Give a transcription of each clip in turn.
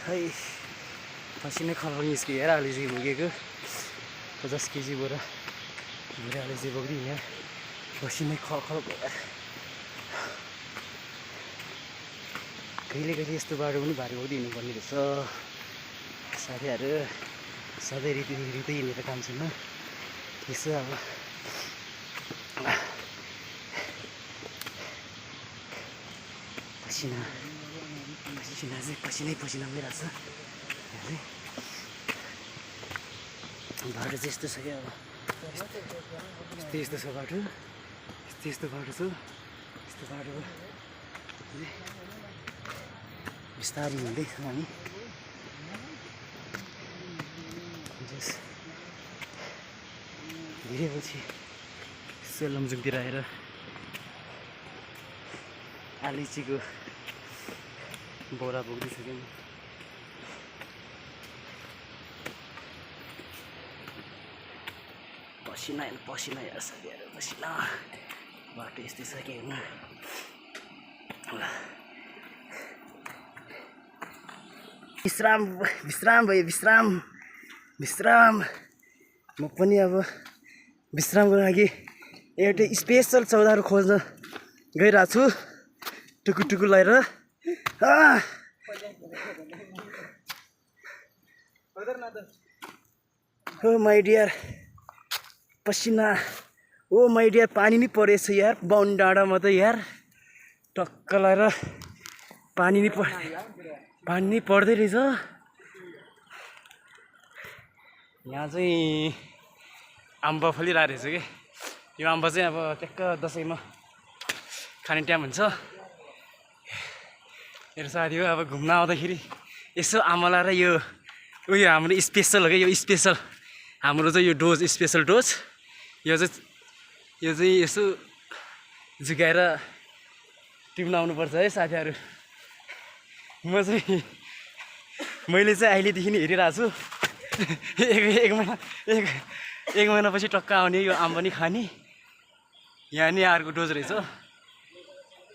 है पसिनै खलबल निस्क्यो हेर अलिजी बोकेको 50 केजी बोरा मेरो अलिजी बोक्दै यहाँ पसिनै खलखल भयो। कहिले कहिले यस्तो बाटो पनि भारी बोक्दै हिँड्नुपर्ने रहेछ साथीहरू। सधैँ रीति हिँडेर काम छैन यसो अब पसिना चाहिँ पसिना भइरहेछ। बाटो चाहिँ यस्तो छ क्या अब यस्तो छ बाटो यस्तो बाटो छ यस्तो बाटो बिस्तारै हिँड्दैछ हामी। धेरै पछि सेलम्जुङतिर आएर आलिचीको बोरा बोक्दैछौँ। पसिना यार साथीहरू पसिना बाटो यस्तै छ के होइन। विश्राम भयो विश्राम। म पनि अब विश्रामको लागि एउटा स्पेसल चौधारो खोज्न गइरहेको छु टुकु लगाएर। ओ माई डियर पसिना ओ माई डियर पानी नै परेछ यार बाहुन डाँडामा त यार टक्क लगाएर पानी नै पर्दै रहेछ। यहाँ चाहिँ अम्बा फलिरहेको रहेछ कि यो अम्बा चाहिँ अब ट्याक्क दसैँमा खाने टाइम हुन्छ। मेरो साथी हो अब घुम्न आउँदाखेरि यसो आमला र यो उयो हाम्रो स्पेसल हो क्या यो स्पेसल हाम्रो चाहिँ यो डोज स्पेसल डोज यो चाहिँ यसो झुकाएर टिप्न आउनुपर्छ है साथीहरू। मैले चाहिँ अहिलेदेखि हेरिरहेको छु एक महिनापछि टक्क आउने यो आम्बनी खाने। यहाँ नि अर्को डोज रहेछ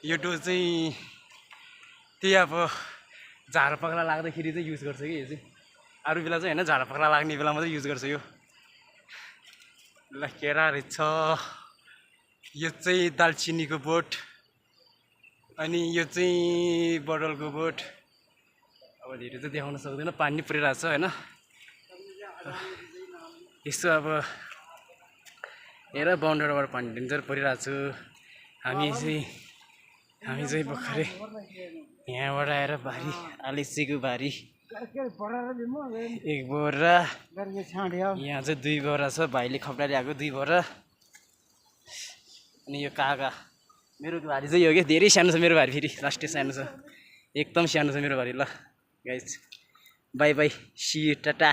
यो डोज चाहिँ त्यही अब झाडा पक्रा लाग्दाखेरि चाहिँ युज गर्छ कि यो चाहिँ अरू बेला चाहिँ होइन झाडा पक्रा लाग्ने बेला मात्रै युज गर्छ यो। ल केरा रहेछ यो चाहिँ दालचिनीको बोट अनि यो चाहिँ बडलको बोट। अब धेरै चाहिँ देखाउन सक्दैन पानी परिरहेको छ होइन। यसो अब हेर बाउन्डरबाट पानी डेन्जर परिरहेको छु। हामी चाहिँ भर्खरै यहाँबाट आएर भारी आलिचीको भारी एक बोरा यहाँ चाहिँ 2 बोरा छ भाइले खप्रा ल्याएको 2 बोरा। अनि यो काका मेरो भारी चाहिँ यो क्या धेरै सानो छ मेरो भारी फेरि लास्टै सानो छ एकदम सानो छ मेरो भारी। ल guys bye see you Tata.